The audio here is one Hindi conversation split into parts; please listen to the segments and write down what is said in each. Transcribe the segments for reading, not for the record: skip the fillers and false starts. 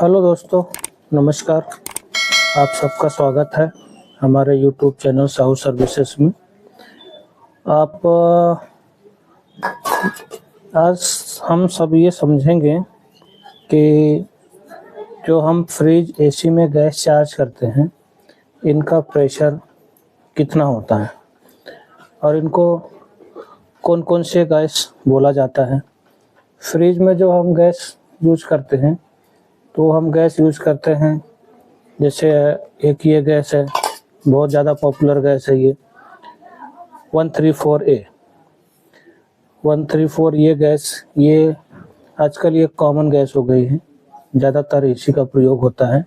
हेलो दोस्तों, नमस्कार। आप सबका स्वागत है हमारे यूट्यूब चैनल साहू सर्विसेज में। आप आज हम सब ये समझेंगे कि जो हम फ्रिज एसी में गैस चार्ज करते हैं, इनका प्रेशर कितना होता है और इनको कौन कौन से गैस बोला जाता है। फ्रिज में जो हम गैस यूज़ करते हैं, तो हम गैस यूज़ करते हैं, जैसे एक ये गैस है, बहुत ज़्यादा पॉपुलर गैस है ये 134A। 134 ये गैस, ये आजकल ये कॉमन गैस हो गई है, ज़्यादातर इसी का प्रयोग होता है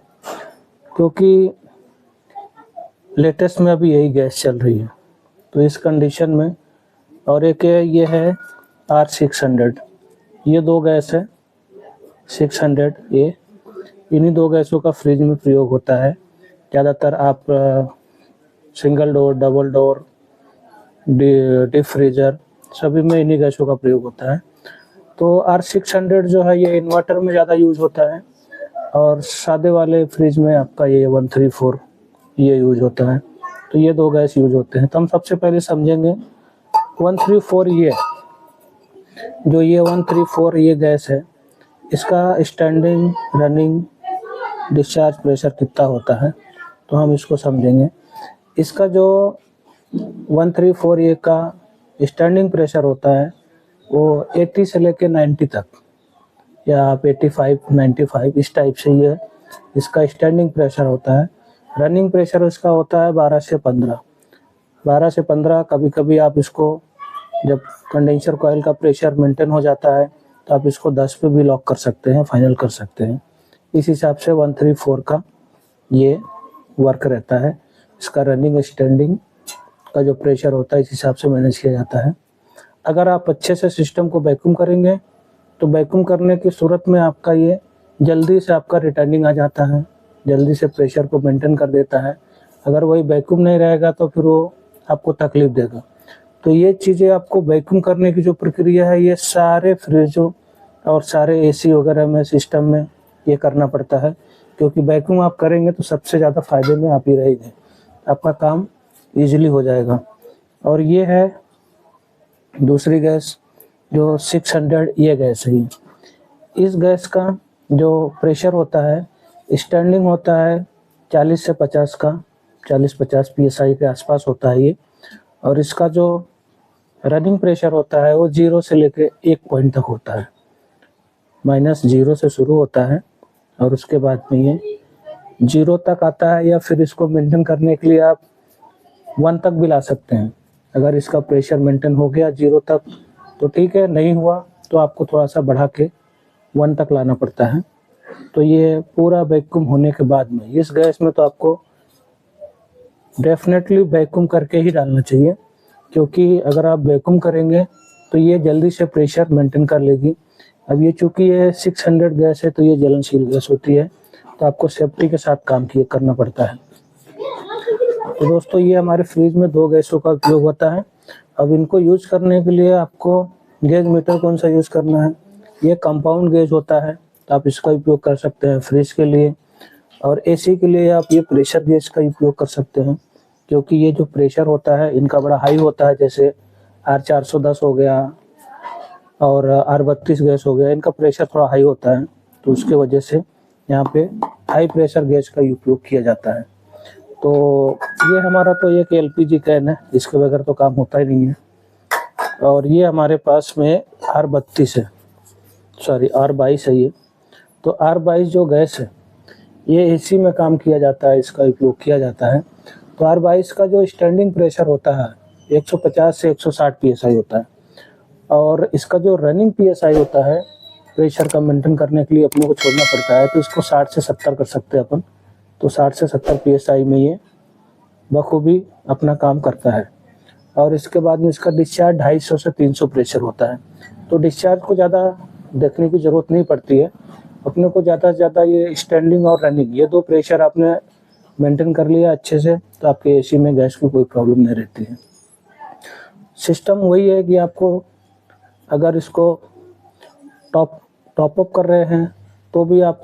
क्योंकि लेटेस्ट में अभी यही गैस चल रही है। तो इस कंडीशन में, और एक ये है R600, ये दो गैस है 600A। इन्हीं दो गैसों का फ्रिज में प्रयोग होता है। ज़्यादातर आप single door, double door, deep freezer सभी में इन्हीं गैसों का प्रयोग होता है। तो R600 जो है ये इन्वर्टर में ज़्यादा यूज़ होता है और सादे वाले फ्रिज में आपका ये 134 ये यूज़ होता है। तो ये दो गैस यूज़ होते हैं। तो हम सबसे पहले समझेंगे 134 ये जो ये 134 ये गैस है, इसका स्टैंडिंग, रनिंग, डिस्चार्ज प्रेशर कितना होता है, तो हम इसको समझेंगे। इसका जो 134A का स्टैंडिंग प्रेशर होता है वो 80 से लेके 90 तक, या आप 85, 95 इस टाइप से ये इसका स्टैंडिंग प्रेशर होता है। रनिंग प्रेशर इसका होता है 12 से 15। 12 से 15, कभी कभी आप इसको, जब कंडेंसर कॉइल का प्रेशर मेंटेन हो जाता है तो आप इसको 10 पे भी लॉक कर सकते हैं, फाइनल कर सकते हैं। इस हिसाब से 134 का ये वर्क रहता है। इसका रनिंग स्टैंडिंग का जो प्रेशर होता है इस हिसाब से मैनेज किया जाता है। अगर आप अच्छे से सिस्टम को वैक्यूम करेंगे तो वैक्यूम करने की सूरत में आपका ये जल्दी से आपका रिटर्निंग आ जाता है, जल्दी से प्रेशर को मेंटेन कर देता है। अगर वही वैक्यूम नहीं रहेगा तो फिर वो आपको तकलीफ देगा। तो ये चीज़ें आपको वैक्यूम करने की जो प्रक्रिया है, ये सारे फ्रिजों और सारे एसी वगैरह में, सिस्टम में ये करना पड़ता है, क्योंकि वैक्यूम आप करेंगे तो सबसे ज़्यादा फायदे में आप ही रहेंगे, आपका काम इजीली हो जाएगा। और ये है दूसरी गैस जो 600 ये गैस है। इस गैस का जो प्रेशर होता है, स्टैंडिंग होता है 40 से 50 का, 40-50 PSI के आसपास होता है ये। और इसका जो रनिंग प्रेशर होता है वो 0 से लेके 1 पॉइंट तक होता है। -0 से शुरू होता है और उसके बाद में ये 0 तक आता है, या फिर इसको मेंटेन करने के लिए आप 1 तक भी ला सकते हैं। अगर इसका प्रेशर मेंटेन हो गया 0 तक तो ठीक है, नहीं हुआ तो आपको थोड़ा सा बढ़ा के 1 तक लाना पड़ता है। तो ये पूरा वैक्यूम होने के बाद में इस गैस में तो आपको डेफिनेटली वैक्यूम करके ही डालना चाहिए, क्योंकि अगर आप वैक्यूम करेंगे तो ये जल्दी से प्रेशर मेंटेन कर लेगी। अब ये चूँकि ये 600 गैस है तो ये ज्वलनशील गैस होती है, तो आपको सेफ्टी के साथ काम करना पड़ता है। तो दोस्तों, ये हमारे फ्रिज में दो गैसों का उपयोग होता है। अब इनको यूज़ करने के लिए आपको गेज मीटर कौन सा यूज़ करना है, ये कंपाउंड गेज होता है, तो आप इसका उपयोग कर सकते हैं फ्रिज के लिए। और एसी के लिए आप ये प्रेशर गेज का उपयोग कर सकते हैं, क्योंकि ये जो प्रेशर होता है इनका बड़ा हाई होता है। जैसे R410 हो गया और R32 गैस हो गया, इनका प्रेशर थोड़ा हाई होता है, तो उसके वजह से यहाँ पे हाई प्रेशर गैस का उपयोग किया जाता है। तो ये हमारा तो एक LPG कैन है, इसके बगैर तो काम होता ही नहीं है। और ये हमारे पास में R22 है, सॉरी R22 है ये। तो R22 जो गैस है ये एसी में काम किया जाता है, इसका उपयोग किया जाता है। तो R22 का जो स्टैंडिंग प्रेशर होता है 150 से 160 PSI होता है, और इसका जो रनिंग PSI होता है, प्रेशर का मेंटेन करने के लिए अपने को छोड़ना पड़ता है, तो इसको 60 से 70 कर सकते हैं अपन। तो 60 से 70 PSI में ये बखूबी अपना काम करता है। और इसके बाद में इसका डिस्चार्ज 250 से 300 प्रेशर होता है। तो डिस्चार्ज को ज़्यादा देखने की ज़रूरत नहीं पड़ती है, अपने को ज़्यादा से ज़्यादा ये स्टैंडिंग और रनिंग, ये दो प्रेशर आपने मेंटेन कर लिया अच्छे से, तो आपके एसी में गैस की कोई प्रॉब्लम नहीं रहती है। सिस्टम वही है कि आपको अगर इसको टॉप अप कर रहे हैं तो भी आप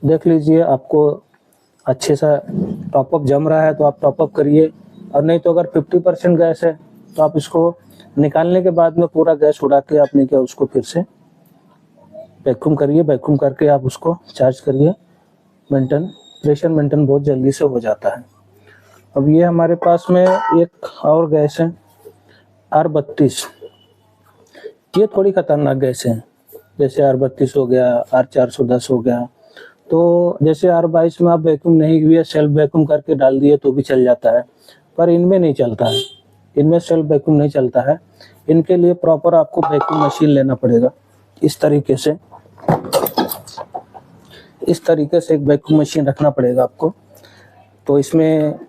देख लीजिए आपको अच्छे सा टॉपअप जम रहा है तो आप टॉपअप करिए, और नहीं तो अगर 50% गैस है तो आप इसको निकालने के बाद में पूरा गैस उड़ा के आपने क्या उसको फिर से वैक्यूम करिए। वैक्यूम करके आप उसको चार्ज करिए। प्रेशर मेंटेन बहुत जल्दी से हो जाता है। अब ये हमारे पास में एक और गैस है R32। ये थोड़ी खतरनाक गैस है, जैसे R32 हो गया, R410 हो गया। तो जैसे R22 में आप वैक्यूम नहीं किए, सेल्फ वैक्यूम करके डाल दिए तो भी चल जाता है, पर इनमें नहीं चलता है। इनमें सेल्फ वैक्यूम नहीं चलता है। इनके लिए प्रॉपर आपको वैक्यूम मशीन लेना पड़ेगा। इस तरीके से एक वैक्यूम मशीन रखना पड़ेगा आपको। तो इसमें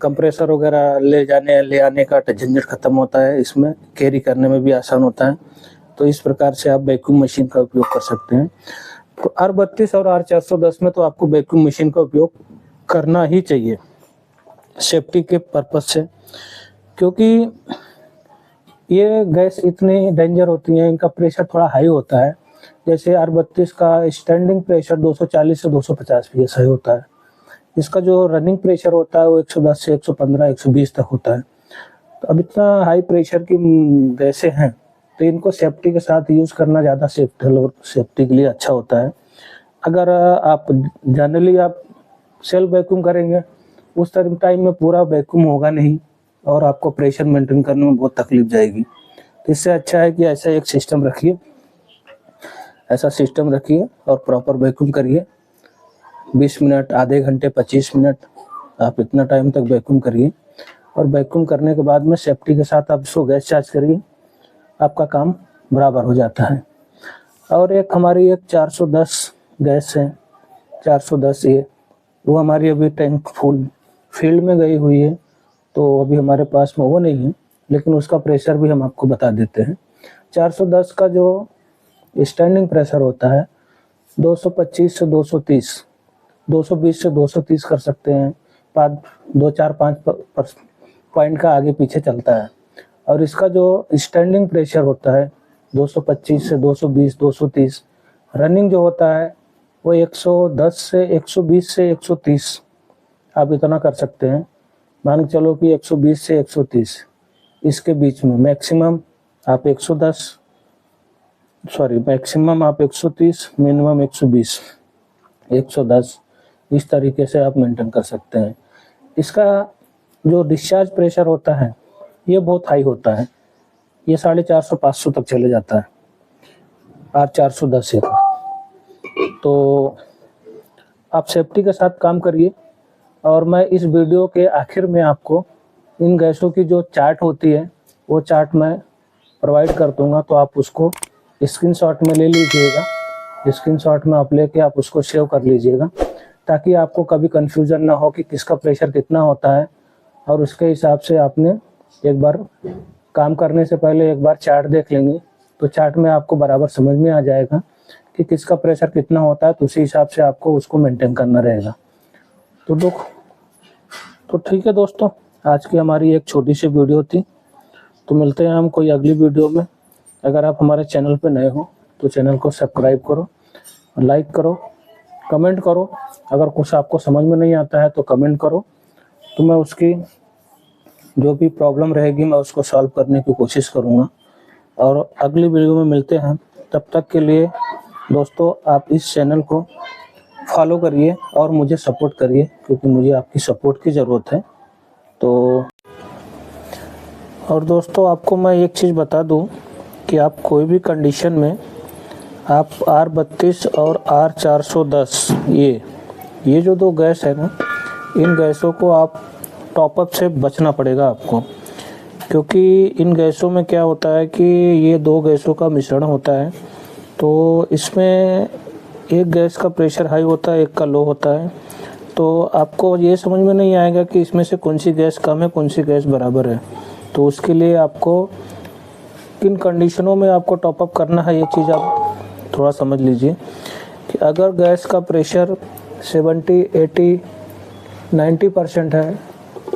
कंप्रेसर वगैरह ले आने का झंझट खत्म होता है, इसमें कैरी करने में भी आसान होता है। तो इस प्रकार से आप वैक्यूम मशीन का उपयोग कर सकते हैं। तो R32 और R410 में तो आपको वैक्यूम मशीन का उपयोग करना ही चाहिए सेफ्टी के पर्पज से, क्योंकि ये गैस इतनी डेंजर होती हैं, इनका प्रेशर थोड़ा हाई होता है। जैसे R32 का स्टैंडिंग प्रेशर 240 से 250 psi होता है। इसका जो रनिंग प्रेशर होता है वो 110 से 115 120 तक होता है। तो अब इतना हाई प्रेशर की गैसें हैं, तो इनको सेफ्टी के साथ यूज़ करना ज़्यादा सेफ्टी के लिए अच्छा होता है। अगर आप जनरली आप सेल्फ वैक्यूम करेंगे, उस टाइम में पूरा वैक्यूम होगा नहीं और आपको प्रेशर मेंटेन करने में बहुत तकलीफ जाएगी। तो इससे अच्छा है कि ऐसा एक सिस्टम रखिए, और प्रॉपर वैक्यूम करिए। 20 मिनट, आधे घंटे, 25 मिनट, आप इतना टाइम तक वैक्यूम करिए। और वैक्यूम करने के बाद में सेफ्टी के साथ आप इसको गैस चार्ज करिए, आपका काम बराबर हो जाता है। और एक हमारी 410 गैस है, 410 ये, वो हमारी अभी टैंक फुल फील्ड में गई हुई है, तो अभी हमारे पास में वो नहीं है, लेकिन उसका प्रेशर भी हम आपको बता देते हैं। 410 का जो स्टैंडिंग प्रेशर होता है 225 से 230, 220 से 230 कर सकते हैं। 5 पॉइंट का आगे पीछे चलता है। और इसका जो स्टैंडिंग प्रेशर होता है 225 से 220, 230, रनिंग जो होता है वो 110 से 120 से 130 आप इतना कर सकते हैं। मान के चलो कि 120 से 130 इसके बीच में मैक्सिमम आप 130, मिनिमम 120, 110, इस तरीके से आप मेंटेन कर सकते हैं। इसका जो डिस्चार्ज प्रेशर होता है ये बहुत हाई होता है, ये 450-500 तक चले जाता है R410 से। तो आप सेफ्टी के साथ काम करिए। और मैं इस वीडियो के आखिर में आपको इन गैसों की जो चार्ट होती है वो चार्ट मैं प्रोवाइड कर दूंगा, तो आप उसको स्क्रीनशॉट में ले लीजिएगा। स्क्रीनशॉट में आप लेके आप उसको सेव कर लीजिएगा, ताकि आपको कभी कंफ्यूजन ना हो कि किसका प्रेशर कितना होता है। और उसके हिसाब से आपने एक बार काम करने से पहले एक बार चार्ट देख लेंगे, तो चार्ट में आपको बराबर समझ में आ जाएगा कि किसका प्रेशर कितना होता है, तो उसी हिसाब से आपको उसको मेंटेन करना रहेगा। तो ठीक है दोस्तों, आज की हमारी एक छोटी सी वीडियो थी। तो मिलते हैं हम कोई अगली वीडियो में। अगर आप हमारे चैनल पे नए हो तो चैनल को सब्सक्राइब करो, लाइक करो, कमेंट करो। अगर कुछ आपको समझ में नहीं आता है तो कमेंट करो, तो मैं उसकी जो भी प्रॉब्लम रहेगी मैं उसको सॉल्व करने की कोशिश करूँगा। और अगली वीडियो में मिलते हैं। तब तक के लिए दोस्तों आप इस चैनल को फॉलो करिए और मुझे सपोर्ट करिए, क्योंकि मुझे आपकी सपोर्ट की ज़रूरत है। तो और दोस्तों आपको मैं एक चीज़ बता दूं कि आप कोई भी कंडीशन में आप R32 और R410 ये जो दो गैस है ना, इन गैसों को आप टॉपअप से बचना पड़ेगा आपको। क्योंकि इन गैसों में क्या होता है कि ये दो गैसों का मिश्रण होता है, तो इसमें एक गैस का प्रेशर हाई होता है, एक का लो होता है। तो आपको ये समझ में नहीं आएगा कि इसमें से कौन सी गैस कम है, कौन सी गैस बराबर है। तो उसके लिए आपको किन कंडीशनों में आपको टॉपअप करना है, ये चीज़ आप थोड़ा समझ लीजिए। कि अगर गैस का प्रेशर 70, 80, 90% है,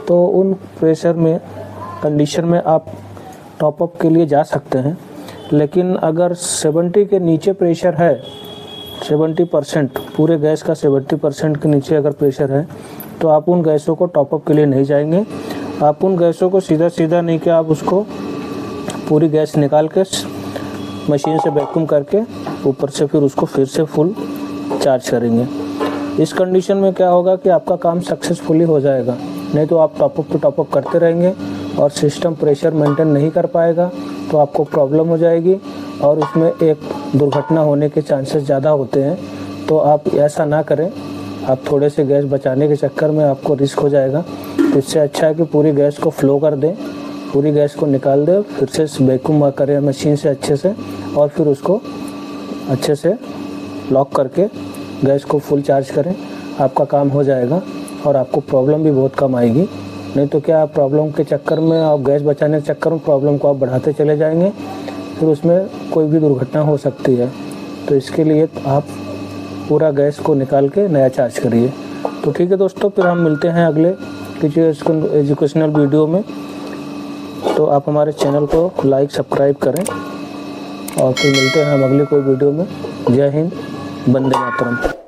तो उन प्रेशर में कंडीशन में आप टॉपअप के लिए जा सकते हैं। लेकिन अगर 70 के नीचे प्रेशर है 70% पूरे गैस का 70% के नीचे अगर प्रेशर है तो आप उन गैसों को टॉपअप के लिए नहीं जाएंगे। आप उन गैसों को सीधा सीधा नहीं कि आप उसको पूरी गैस निकाल के मशीन से वैक्यूम करके ऊपर से फिर उसको फिर से फुल चार्ज करेंगे। इस कंडीशन में क्या होगा कि आपका काम सक्सेसफुली हो जाएगा, नहीं तो आप टॉपअप पे टॉपअप करते रहेंगे और सिस्टम प्रेशर मेंटेन नहीं कर पाएगा तो आपको प्रॉब्लम हो जाएगी और उसमें एक दुर्घटना होने के चांसेस ज़्यादा होते हैं। तो आप ऐसा ना करें, आप थोड़े से गैस बचाने के चक्कर में आपको रिस्क हो जाएगा। तो इससे अच्छा है कि पूरी गैस को फ्लो कर दें, पूरी गैस को निकाल दें, फिर से वैक्यूम करें मशीन से अच्छे से और फिर उसको अच्छे से लॉक करके गैस को फुल चार्ज करें। आपका काम हो जाएगा और आपको प्रॉब्लम भी बहुत कम आएगी। नहीं तो क्या आप प्रॉब्लम के चक्कर में, आप गैस बचाने के चक्कर में प्रॉब्लम को आप बढ़ाते चले जाएंगे, फिर उसमें कोई भी दुर्घटना हो सकती है। तो इसके लिए आप पूरा गैस को निकाल के नया चार्ज करिए। तो ठीक है दोस्तों, फिर हम मिलते हैं अगले किसी एजुकेशनल वीडियो में। तो आप हमारे चैनल को लाइक सब्सक्राइब करें और फिर मिलते हैं हम अगले कोई वीडियो में। जय हिंद, वंदे मातरम।